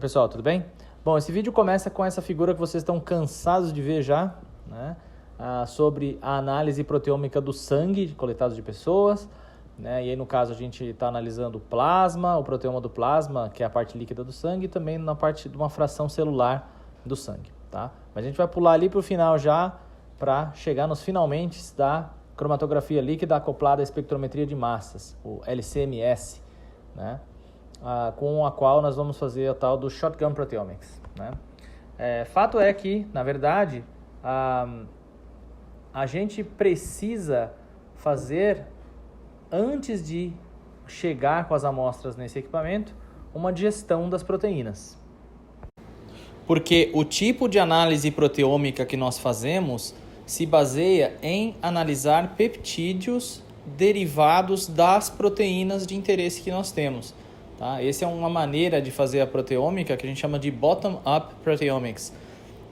Oi pessoal, tudo bem? Bom, esse vídeo começa com essa figura que vocês estão cansados de ver já, né? Sobre a análise proteômica do sangue coletado de pessoas, né? E aí no caso a gente está analisando o plasma, o proteoma do plasma, que é a parte líquida do sangue, e também na parte de uma fração celular do sangue, tá? Mas a gente vai pular ali para o final já, para chegar nos finalmente da cromatografia líquida acoplada à espectrometria de massas, o LCMS, né? Com a qual nós vamos fazer a tal do Shotgun Proteomics, né? Fato é que, na verdade, a gente precisa fazer, antes de chegar com as amostras nesse equipamento, uma digestão das proteínas. Porque o tipo de análise proteômica que nós fazemos se baseia em analisar peptídeos derivados das proteínas de interesse que nós temos. Tá? Essa é uma maneira de fazer a proteômica que a gente chama de bottom-up proteomics.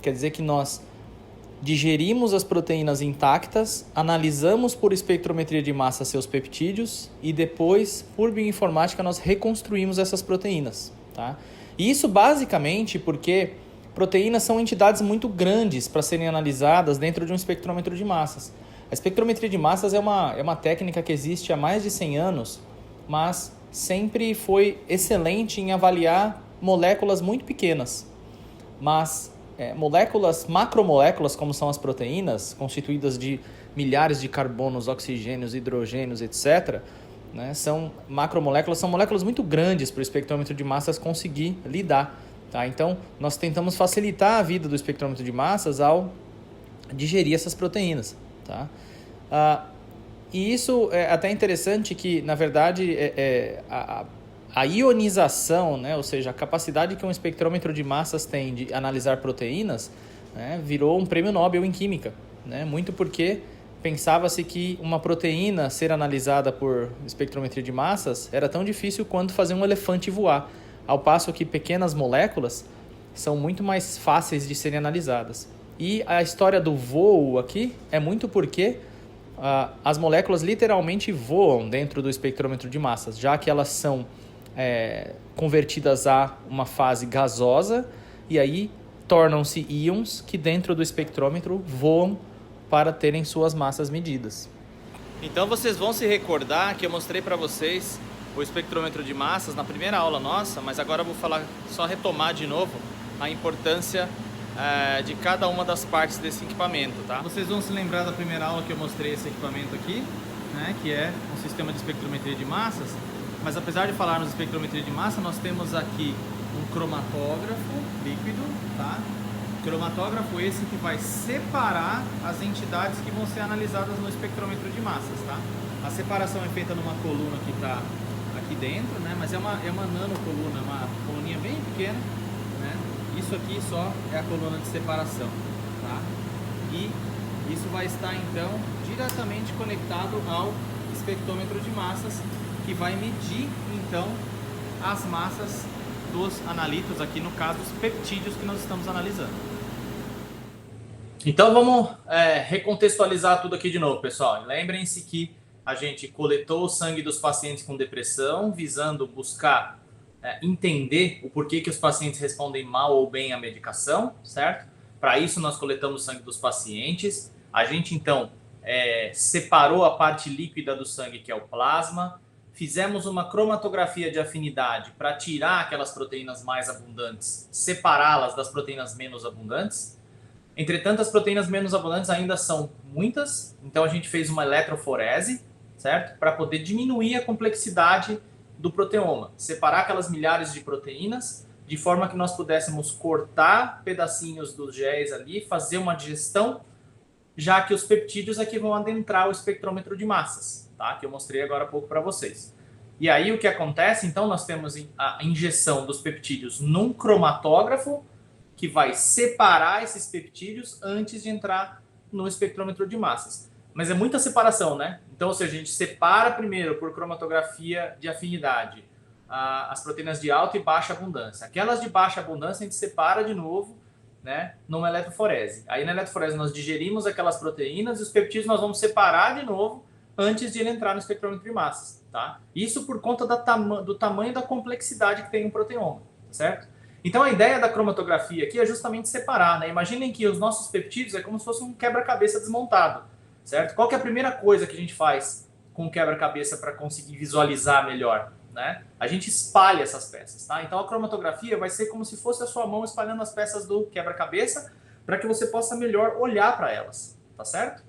Quer dizer que nós digerimos as proteínas intactas, analisamos por espectrometria de massa seus peptídeos e depois, por bioinformática, nós reconstruímos essas proteínas. Tá? E isso basicamente porque proteínas são entidades muito grandes para serem analisadas dentro de um espectrômetro de massas. A espectrometria de massas é uma técnica que existe há mais de 100 anos, mas sempre foi excelente em avaliar moléculas muito pequenas. Mas moléculas, macromoléculas, como são as proteínas, constituídas de milhares de carbonos, oxigênios, hidrogênios, etc., né, são macromoléculas, são moléculas muito grandes para o espectrômetro de massas conseguir lidar. Tá? Então, nós tentamos facilitar a vida do espectrômetro de massas ao digerir essas proteínas. Tá? E isso é até interessante que, na verdade, a ionização, né, ou seja, a capacidade que um espectrômetro de massas tem de analisar proteínas, né, virou um prêmio Nobel em química. Né, muito porque pensava-se que uma proteína ser analisada por espectrometria de massas era tão difícil quanto fazer um elefante voar, ao passo que pequenas moléculas são muito mais fáceis de serem analisadas. E a história do voo aqui é muito porque as moléculas literalmente voam dentro do espectrômetro de massas, já que elas são convertidas a uma fase gasosa e aí tornam-se íons que dentro do espectrômetro voam para terem suas massas medidas. Então vocês vão se recordar que eu mostrei para vocês o espectrômetro de massas na primeira aula nossa, mas agora eu vou só retomar de novo a importância de cada uma das partes desse equipamento, tá? Vocês vão se lembrar da primeira aula que eu mostrei esse equipamento aqui, né, que é um sistema de espectrometria de massas, mas apesar de falarmos de espectrometria de massa, nós temos aqui um cromatógrafo líquido, tá? Cromatógrafo esse que vai separar as entidades que vão ser analisadas no espectrômetro de massas, tá? A separação é feita numa coluna que está aqui dentro, né, mas é uma nanocoluna, uma coluninha bem pequena, né? Isso aqui só é a coluna de separação, tá? E isso vai estar então diretamente conectado ao espectrômetro de massas, que vai medir então as massas dos analitos, aqui no caso os peptídeos que nós estamos analisando. Então vamos recontextualizar tudo aqui de novo, pessoal. Lembrem-se que a gente coletou o sangue dos pacientes com depressão, visando buscar entender o porquê que os pacientes respondem mal ou bem à medicação, certo? Para isso nós coletamos o sangue dos pacientes. A gente então separou a parte líquida do sangue, que é o plasma. Fizemos uma cromatografia de afinidade para tirar aquelas proteínas mais abundantes, separá-las das proteínas menos abundantes. Entretanto, as proteínas menos abundantes ainda são muitas, então a gente fez uma eletroforese, certo? Para poder diminuir a complexidade do proteoma, separar aquelas milhares de proteínas, de forma que nós pudéssemos cortar pedacinhos dos géis ali, fazer uma digestão, já que os peptídeos aqui vão adentrar o espectrômetro de massas, tá? Que eu mostrei agora há pouco para vocês. E aí o que acontece? Então nós temos a injeção dos peptídeos num cromatógrafo, que vai separar esses peptídeos antes de entrar no espectrômetro de massas. Mas é muita separação, né? Então, ou seja, a gente separa primeiro por cromatografia de afinidade as proteínas de alta e baixa abundância. Aquelas de baixa abundância a gente separa de novo, né, numa eletroforese. Aí na eletroforese nós digerimos aquelas proteínas e os peptídeos nós vamos separar de novo antes de ele entrar no espectrômetro de massas. Tá? Isso por conta do tamanho e da complexidade que tem um proteoma, certo? Então a ideia da cromatografia aqui é justamente separar, né? Imaginem que os nossos peptídeos é como se fosse um quebra-cabeça desmontado, certo? Qual que é a primeira coisa que a gente faz com o quebra-cabeça para conseguir visualizar melhor, né? A gente espalha essas peças, tá? Então a cromatografia vai ser como se fosse a sua mão espalhando as peças do quebra-cabeça para que você possa melhor olhar para elas, tá certo?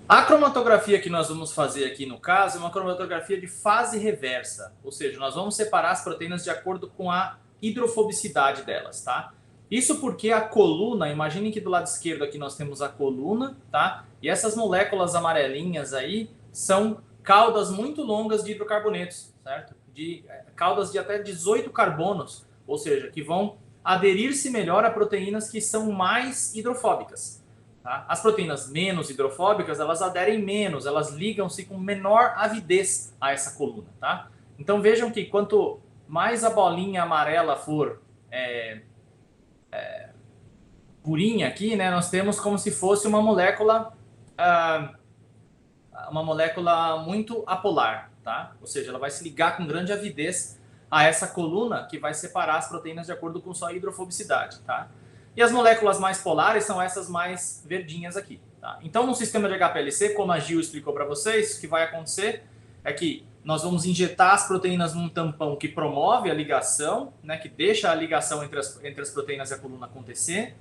A cromatografia que nós vamos fazer aqui no caso é uma cromatografia de fase reversa, ou seja, nós vamos separar as proteínas de acordo com a hidrofobicidade delas, tá? Isso porque a coluna, imaginem que do lado esquerdo aqui nós temos a coluna, tá? E essas moléculas amarelinhas aí são caudas muito longas de hidrocarbonetos, certo? Caudas de até 18 carbonos, ou seja, que vão aderir-se melhor a proteínas que são mais hidrofóbicas. Tá? As proteínas menos hidrofóbicas, elas aderem menos, elas ligam-se com menor avidez a essa coluna. Tá? Então vejam que quanto mais a bolinha amarela for purinha aqui, né, nós temos como se fosse uma molécula muito apolar. Tá? Ou seja, ela vai se ligar com grande avidez a essa coluna que vai separar as proteínas de acordo com sua hidrofobicidade. Tá? E as moléculas mais polares são essas mais verdinhas aqui. Tá? Então, no sistema de HPLC, como a Gil explicou para vocês, o que vai acontecer é que nós vamos injetar as proteínas num tampão que promove a ligação, né, que deixa a ligação entre as proteínas e a coluna acontecer.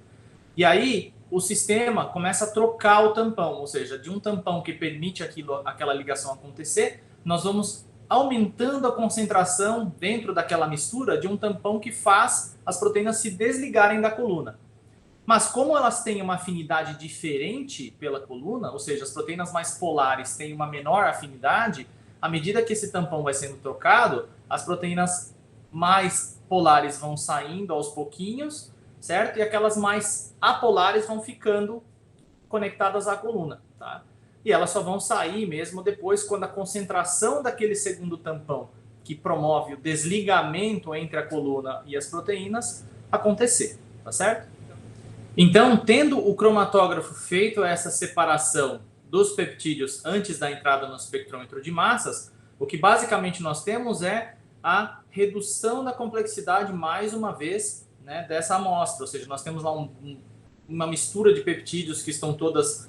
E aí, o sistema começa a trocar o tampão, ou seja, de um tampão que permite aquela ligação acontecer, nós vamos aumentando a concentração dentro daquela mistura de um tampão que faz as proteínas se desligarem da coluna. Mas como elas têm uma afinidade diferente pela coluna, ou seja, as proteínas mais polares têm uma menor afinidade, à medida que esse tampão vai sendo trocado, as proteínas mais polares vão saindo aos pouquinhos, certo? E aquelas mais apolares vão ficando conectadas à coluna, tá? E elas só vão sair mesmo depois quando a concentração daquele segundo tampão que promove o desligamento entre a coluna e as proteínas acontecer, tá certo? Então, tendo o cromatógrafo feito essa separação dos peptídeos antes da entrada no espectrômetro de massas, o que basicamente nós temos é a redução da complexidade, mais uma vez, né, dessa amostra. Ou seja, nós temos lá uma mistura de peptídeos que estão todas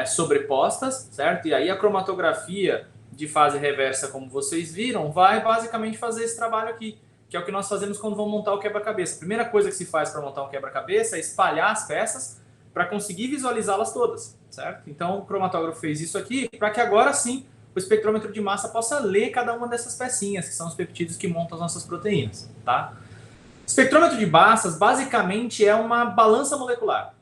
sobrepostas, certo? E aí a cromatografia de fase reversa, como vocês viram, vai basicamente fazer esse trabalho aqui, que é o que nós fazemos quando vamos montar o quebra-cabeça. A primeira coisa que se faz para montar um quebra-cabeça é espalhar as peças para conseguir visualizá-las todas, certo? Então o cromatógrafo fez isso aqui para que agora sim o espectrômetro de massa possa ler cada uma dessas pecinhas, que são os peptídeos que montam as nossas proteínas, tá? O espectrômetro de massas basicamente é uma balança molecular.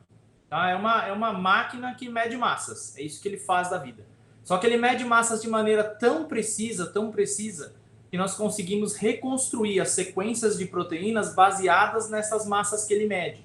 Tá? É uma máquina que mede massas, é isso que ele faz da vida. Só que ele mede massas de maneira tão precisa, que nós conseguimos reconstruir as sequências de proteínas baseadas nessas massas que ele mede.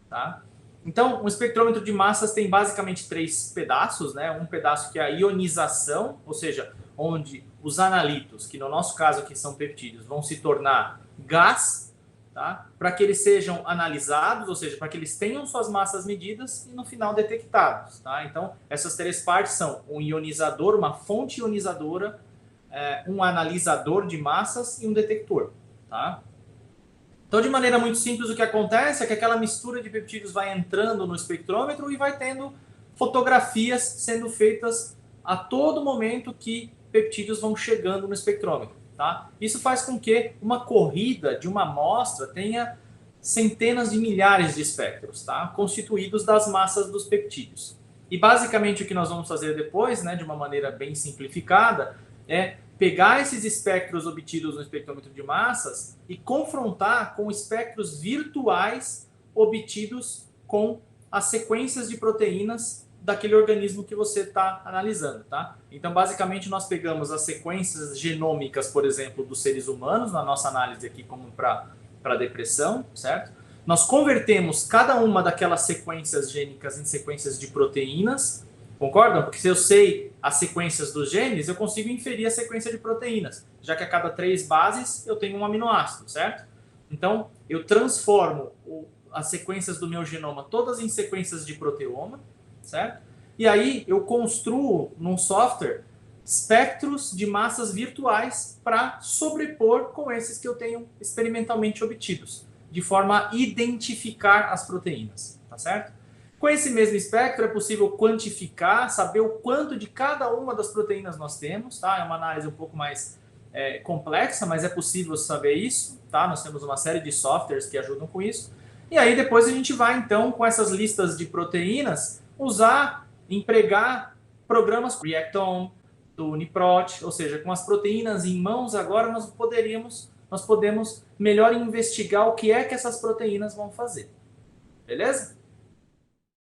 Tá? Então, um espectrômetro de massas tem basicamente 3 pedaços, né? Um pedaço que é a ionização, ou seja, onde os analitos, que no nosso caso aqui são peptídeos, vão se tornar gás, tá? Para que eles sejam analisados, ou seja, para que eles tenham suas massas medidas e no final detectados. Tá? Então, essas 3 partes são um ionizador, uma fonte ionizadora, um analisador de massas e um detector. Tá? Então, de maneira muito simples, o que acontece é que aquela mistura de peptídeos vai entrando no espectrômetro e vai tendo fotografias sendo feitas a todo momento que peptídeos vão chegando no espectrômetro. Tá? Isso faz com que uma corrida de uma amostra tenha centenas de milhares de espectros, tá? Constituídos das massas dos peptídeos. E basicamente o que nós vamos fazer depois, né, de uma maneira bem simplificada, é pegar esses espectros obtidos no espectrômetro de massas e confrontar com espectros virtuais obtidos com as sequências de proteínas daquele organismo que você está analisando, tá? Então, basicamente, nós pegamos as sequências genômicas, por exemplo, dos seres humanos, na nossa análise aqui como para depressão, certo? Nós convertemos cada uma daquelas sequências gênicas em sequências de proteínas, concordam? Porque se eu sei as sequências dos genes, eu consigo inferir a sequência de proteínas, já que a cada 3 bases eu tenho um aminoácido, certo? Então, eu transformo as sequências do meu genoma todas em sequências de proteoma, certo? E aí eu construo num software espectros de massas virtuais para sobrepor com esses que eu tenho experimentalmente obtidos, de forma a identificar as proteínas, tá certo? Com esse mesmo espectro é possível quantificar, saber o quanto de cada uma das proteínas nós temos, tá? É uma análise um pouco mais complexa, mas é possível saber isso, tá? Nós temos uma série de softwares que ajudam com isso. E aí depois a gente vai, então, com essas listas de proteínas, empregar programas Reactome, do Uniprot, ou seja, com as proteínas em mãos agora nós podemos melhor investigar o que é que essas proteínas vão fazer. Beleza?